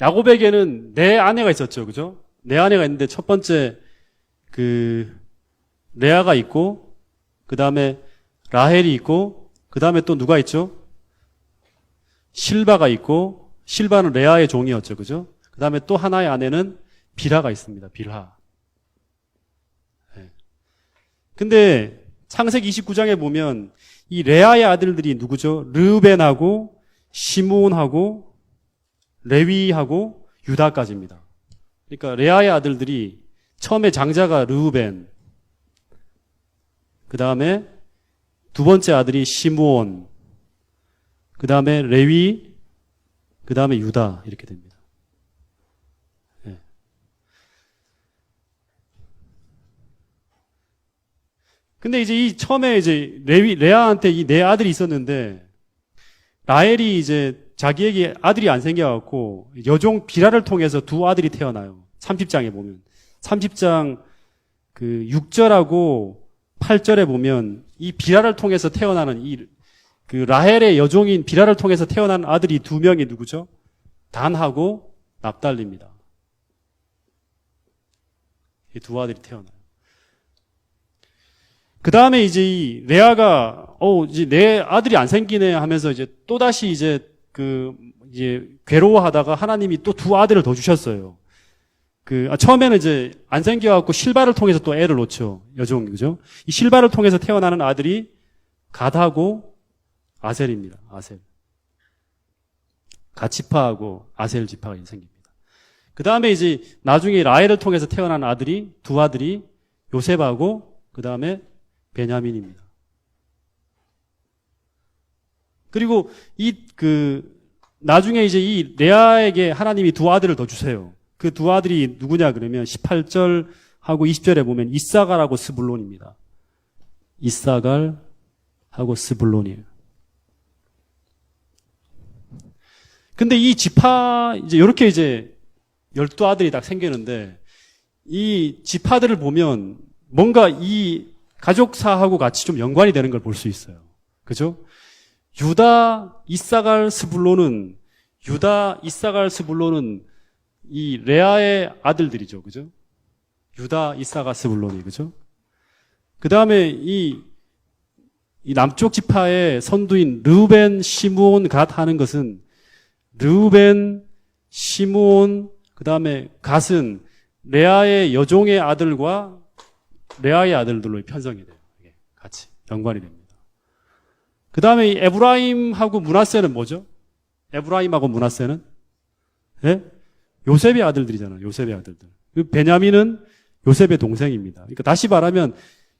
야곱에게는 네 아내가 있었죠. 그죠? 네 아내가 있는데 첫 번째 레아가 있고, 그 다음에 라헬이 있고, 그 다음에 또 누가 있죠? 실바가 있고, 실바는 레아의 종이었죠. 그죠? 그 다음에 또 하나의 아내는 빌하가 있습니다. 빌하. 네. 근데 창세기 29장에 보면 이 레아의 아들들이 누구죠? 르우벤하고 시므온하고 레위하고 유다까지입니다. 그러니까 레아의 아들들이 처음에 장자가 르우벤, 그 다음에 두 번째 아들이 시므온, 그 다음에 레위, 그 다음에 유다 이렇게 됩니다. 네. 근데 이제 처음에 이제 레아한테 이 네 아들이 있었는데 라헬이 이제 자기에게 아들이 안 생겨갖고 여종 비라를 통해서 두 아들이 태어나요. 30장에 보면 30장 6절하고 8절에 보면 이 비라를 통해서 태어나는 라헬의 여종인 비라를 통해서 태어난 아들이 두 명이 누구죠? 단하고 납달리입니다. 이 두 아들이 태어나요. 그 다음에 이제 이 레아가 이제 내 아들이 안 생기네 하면서 이제 또 다시 이제 괴로워하다가 하나님이 또 두 아들을 더 주셨어요. 처음에는 이제 안 생겨갖고 실바를 통해서 또 애를 놓죠. 여종이, 그죠? 이 실바를 통해서 태어나는 아들이 갓하고 아셀입니다. 아셀. 갓지파하고 아셀 지파가 생깁니다. 그 다음에 이제 나중에 라헬을 통해서 태어난 두 아들이 요셉하고 그 다음에 베냐민입니다. 그리고 나중에 이제 이 레아에게 하나님이 두 아들을 더 주세요. 그 두 아들이 누구냐 그러면 18절하고 20절에 보면 이사갈하고 스불론입니다. 이사갈하고 스불론이에요. 근데 이 지파, 이렇게 12아들이 딱 생기는데, 이 지파들을 보면 뭔가 이 가족사하고 같이 좀 연관이 되는 걸 볼 수 있어요. 그죠? 유다, 이사갈, 스불론은 이 레아의 아들들이죠. 그죠? 유다, 이사갈, 스불론이, 그죠? 그 다음에 이 남쪽 지파의 선두인 르우벤, 시므온, 갓 하는 것은 르우벤, 시므온, 그 다음에 갓은 레아의 여종의 아들과 레아의 아들들로 편성이 돼요. 이게 같이 연관이 됩니다. 그 다음에 이 에브라임하고 므낫세는 뭐죠? 에브라임하고 므낫세는? 예? 요셉의 아들들이잖아요. 요셉의 아들들. 베냐민은 요셉의 동생입니다. 그러니까 다시 말하면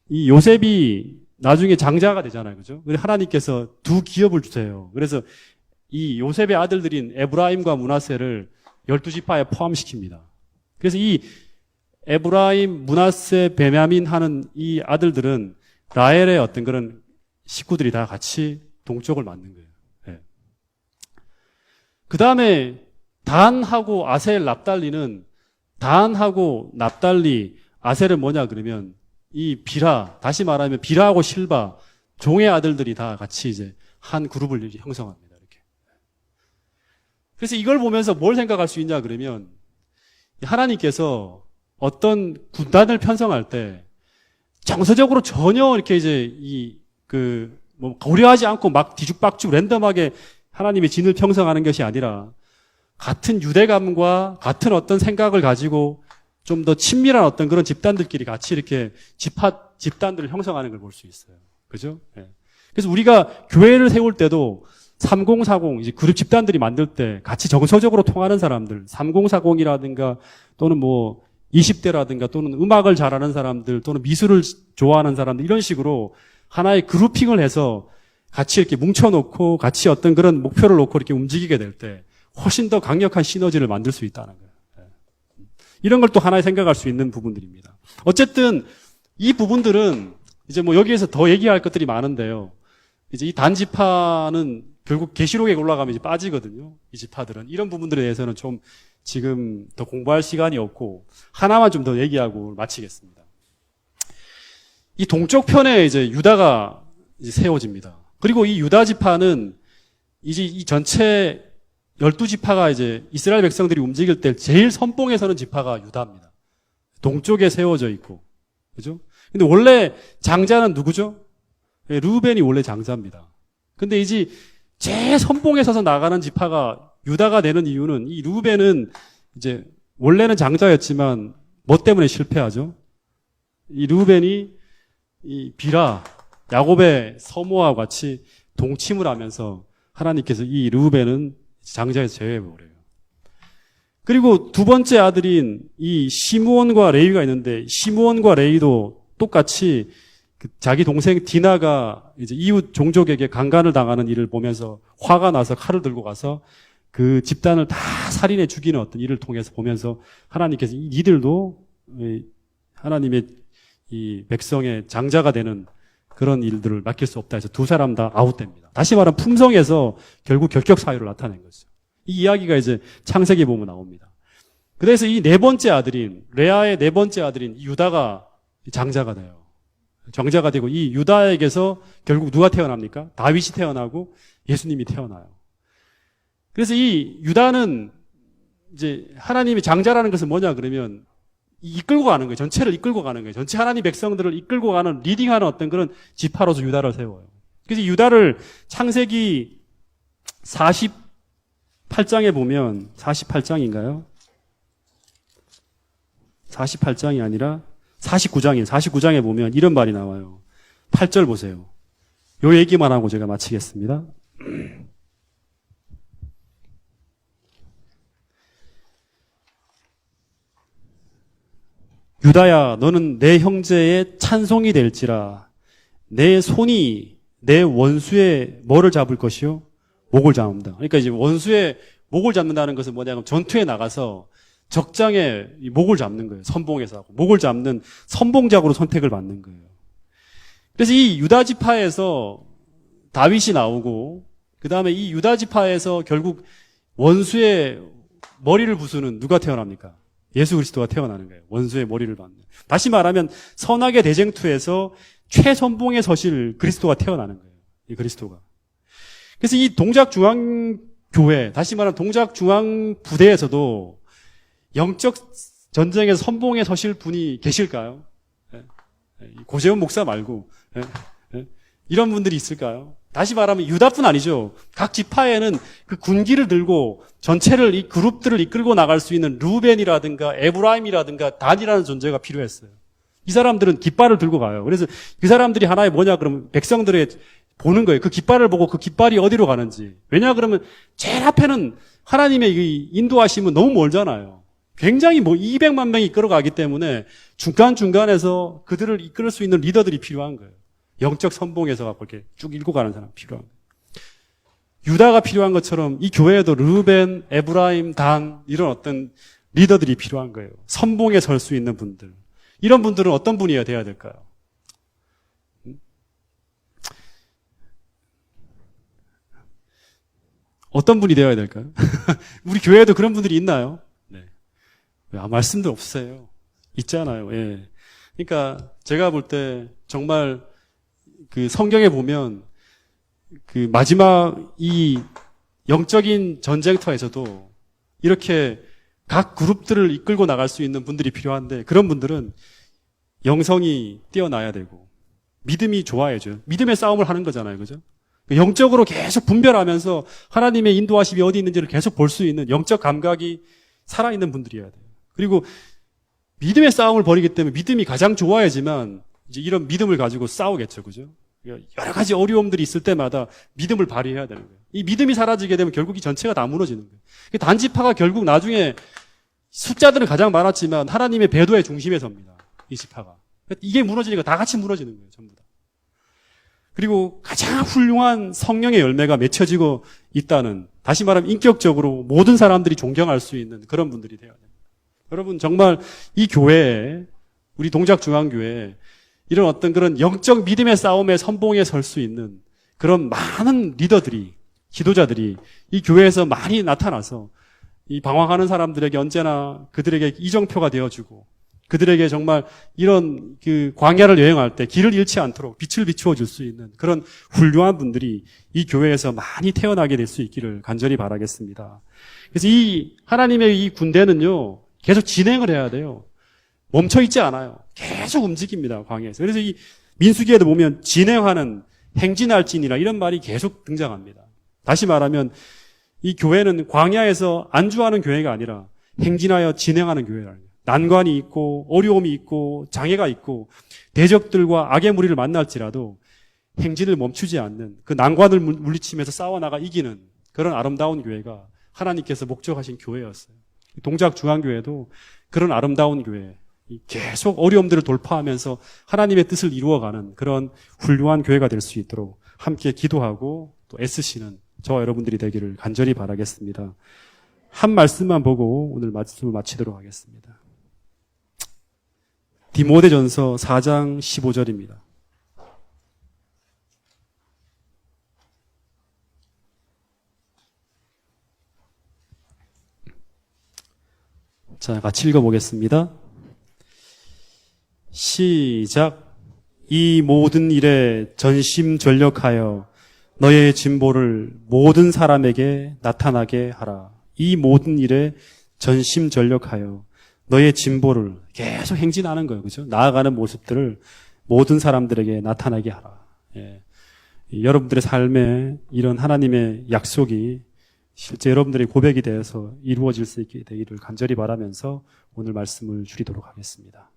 이 요셉이 나중에 장자가 되잖아요. 그죠? 그래서 하나님께서 두 기업을 주세요. 그래서 이 요셉의 아들들인 에브라임과 므낫세를 12지파에 포함시킵니다. 그래서 이 에브라임, 므낫세, 베냐민 하는 이 아들들은 라헬의 어떤 그런 식구들이 다 같이 동쪽을 맞는 거예요. 네. 그 다음에 단하고 아셀, 납달리는 단하고 납달리, 아셀은 뭐냐 그러면 이 비라, 다시 말하면 비라하고 실바, 종의 아들들이 다 같이 이제 한 그룹을 형성합니다. 이렇게. 그래서 이걸 보면서 뭘 생각할 수 있냐 그러면 하나님께서 어떤 군단을 편성할 때 정서적으로 전혀 이렇게 이제 뭐 고려하지 않고 막 뒤죽박죽 랜덤하게 하나님의 진을 편성하는 것이 아니라 같은 유대감과 같은 어떤 생각을 가지고 좀 더 친밀한 어떤 그런 집단들끼리 같이 이렇게 집단들을 형성하는 걸 볼 수 있어요. 그죠? 예. 그래서 우리가 교회를 세울 때도 3040, 이제 그룹 집단들이 만들 때 같이 정서적으로 통하는 사람들, 3040이라든가 또는 뭐 20대라든가 또는 음악을 잘하는 사람들 또는 미술을 좋아하는 사람들 이런 식으로 하나의 그룹핑을 해서 같이 이렇게 뭉쳐놓고 같이 어떤 그런 목표를 놓고 이렇게 움직이게 될 때 훨씬 더 강력한 시너지를 만들 수 있다는 거예요. 이런 걸 또 하나의 생각할 수 있는 부분들입니다. 어쨌든 이 부분들은 이제 뭐 여기에서 더 얘기할 것들이 많은데요. 이제 이 단지파는 결국 계시록에 올라가면 이제 빠지거든요. 이 지파들은 이런 부분들에 대해서는 좀 지금 더 공부할 시간이 없고 하나만 좀 더 얘기하고 마치겠습니다. 이 동쪽 편에 이제 유다가 이제 세워집니다. 그리고 이 유다 지파는 이제 이 전체 12지파가 이제 이스라엘 백성들이 움직일 때 제일 선봉에 서는 지파가 유다입니다. 동쪽에 세워져 있고. 그죠? 근데 원래 장자는 누구죠? 르우벤이 원래 장자입니다. 근데 이제 제일 선봉에 서서 나가는 지파가 유다가 되는 이유는 이 르우벤은 이제 원래는 장자였지만 뭐 때문에 실패하죠? 이 르우벤이 이 비라, 야곱의 서모와 같이 동침을 하면서 하나님께서 이 르우벤은 장자에서 제외해버려요. 그리고 두 번째 아들인 이 시므온과 레위가 있는데 시므온과 레위도 똑같이 자기 동생 디나가 이제 이웃 종족에게 강간을 당하는 일을 보면서 화가 나서 칼을 들고 가서 그 집단을 다 살인해 죽이는 어떤 일을 통해서 보면서 하나님께서 이들도 하나님의 이 백성의 장자가 되는 그런 일들을 맡길 수 없다 해서 두 사람 다 아웃됩니다. 다시 말하면 품성에서 결국 결격 사유를 나타낸 거죠. 이 이야기가 이제 창세기 보면 나옵니다. 그래서 이 네 번째 아들인 레아의 네 번째 아들인 유다가 장자가 돼요. 장자가 되고 이 유다에게서 결국 누가 태어납니까? 다윗이 태어나고 예수님이 태어나요. 그래서 이 유다는 이제 하나님의 장자라는 것은 뭐냐 그러면 이끌고 가는 거예요. 전체를 이끌고 가는 거예요. 전체 하나님 백성들을 이끌고 가는 리딩하는 어떤 그런 지파로서 유다를 세워요. 그래서 유다를 창세기 48장에 보면 48장인가요? 48장이 아니라 49장이에요. 49장에 보면 이런 말이 나와요. 8절 보세요. 요 얘기만 하고 제가 마치겠습니다. 유다야, 너는 내 형제의 찬송이 될지라. 내 손이 내 원수의 뭐를 잡을 것이요? 목을 잡는다. 그러니까 이제 원수의 목을 잡는다는 것은 뭐냐면 전투에 나가서 적장의 목을 잡는 거예요. 선봉에서 하고. 목을 잡는 선봉작으로 선택을 받는 거예요. 그래서 이 유다 지파에서 다윗이 나오고 그 다음에 이 유다 지파에서 결국 원수의 머리를 부수는 누가 태어납니까? 예수 그리스도가 태어나는 거예요. 원수의 머리를 받는. 다시 말하면 선악의 대쟁투에서 최선봉에 서실 그리스도가 태어나는 거예요. 이 그리스도가. 그래서 이 동작중앙교회, 다시 말하면 동작중앙부대에서도 영적 전쟁에서 선봉에 서실 분이 계실까요? 고재훈 목사 말고 이런 분들이 있을까요? 다시 말하면 유다뿐 아니죠. 각 지파에는 그 군기를 들고 전체를 이 그룹들을 이끌고 나갈 수 있는 루벤이라든가 에브라임이라든가 단이라는 존재가 필요했어요. 이 사람들은 깃발을 들고 가요. 그래서 그 사람들이 하나의 뭐냐 그러면 백성들의 보는 거예요. 그 깃발을 보고 그 깃발이 어디로 가는지. 왜냐 그러면 제일 앞에는 하나님의 이 인도하심은 너무 멀잖아요. 굉장히 200만 명이 이끌어가기 때문에 중간중간에서 그들을 이끌 수 있는 리더들이 필요한 거예요. 영적 선봉에서 갖고 이렇게 쭉 읽고 가는 사람 필요한 거예요. 유다가 필요한 것처럼 이 교회에도 르벤, 에브라임, 단 이런 어떤 리더들이 필요한 거예요. 선봉에 설 수 있는 분들. 이런 분들은 어떤 분이어야 돼야 될까요? 어떤 분이 되어야 될까요? 우리 교회에도 그런 분들이 있나요? 네. 말씀도 없어요. 있잖아요. 예. 그러니까 제가 볼 때 정말 그 성경에 보면 그 마지막 이 영적인 전쟁터에서도 이렇게 각 그룹들을 이끌고 나갈 수 있는 분들이 필요한데 그런 분들은 영성이 뛰어나야 되고 믿음이 좋아야죠. 믿음의 싸움을 하는 거잖아요. 그죠? 영적으로 계속 분별하면서 하나님의 인도하심이 어디 있는지를 계속 볼 수 있는 영적 감각이 살아있는 분들이어야 돼요. 그리고 믿음의 싸움을 벌이기 때문에 믿음이 가장 좋아야지만 이제 이런 믿음을 가지고 싸우겠죠. 그죠? 여러 가지 어려움들이 있을 때마다 믿음을 발휘해야 되는 거예요. 이 믿음이 사라지게 되면 결국 이 전체가 다 무너지는 거예요. 단지파가 결국 나중에 숫자들은 가장 많았지만 하나님의 배도의 중심에 섭니다. 이 지파가. 이게 무너지니까 다 같이 무너지는 거예요. 전부 다. 그리고 가장 훌륭한 성령의 열매가 맺혀지고 있다는, 다시 말하면 인격적으로 모든 사람들이 존경할 수 있는 그런 분들이 되어야 됩니다. 여러분 정말 이 교회에, 우리 동작중앙교회에 이런 어떤 그런 영적 믿음의 싸움의 선봉에 설 수 있는 그런 많은 리더들이, 지도자들이 이 교회에서 많이 나타나서 이 방황하는 사람들에게 언제나 그들에게 이정표가 되어주고 그들에게 정말 이런 그 광야를 여행할 때 길을 잃지 않도록 빛을 비추어 줄 수 있는 그런 훌륭한 분들이 이 교회에서 많이 태어나게 될 수 있기를 간절히 바라겠습니다. 그래서 이 하나님의 이 군대는요, 계속 진행을 해야 돼요. 멈춰 있지 않아요. 계속 움직입니다, 광야에서. 그래서 이 민수기에도 보면 진행하는 행진할진이라 이런 말이 계속 등장합니다. 다시 말하면 이 교회는 광야에서 안주하는 교회가 아니라 행진하여 진행하는 교회라는 거예요. 난관이 있고 어려움이 있고 장애가 있고 대적들과 악의 무리를 만날지라도 행진을 멈추지 않는, 그 난관을 물리치면서 싸워나가 이기는 그런 아름다운 교회가 하나님께서 목적하신 교회였어요. 동작중앙교회도 그런 아름다운 교회, 계속 어려움들을 돌파하면서 하나님의 뜻을 이루어가는 그런 훌륭한 교회가 될 수 있도록 함께 기도하고 또 애쓰시는 저와 여러분들이 되기를 간절히 바라겠습니다. 한 말씀만 보고 오늘 말씀을 마치도록 하겠습니다. 디모데전서 4장 15절입니다. 자, 같이 읽어보겠습니다. 시작. 이 모든 일에 전심전력하여 너의 진보를 모든 사람에게 나타나게 하라. 이 모든 일에 전심전력하여 너의 진보를 계속 행진하는 거예요. 그죠? 나아가는 모습들을 모든 사람들에게 나타나게 하라. 예. 여러분들의 삶에 이런 하나님의 약속이 실제 여러분들의 고백이 되어서 이루어질 수 있게 되기를 간절히 바라면서 오늘 말씀을 줄이도록 하겠습니다.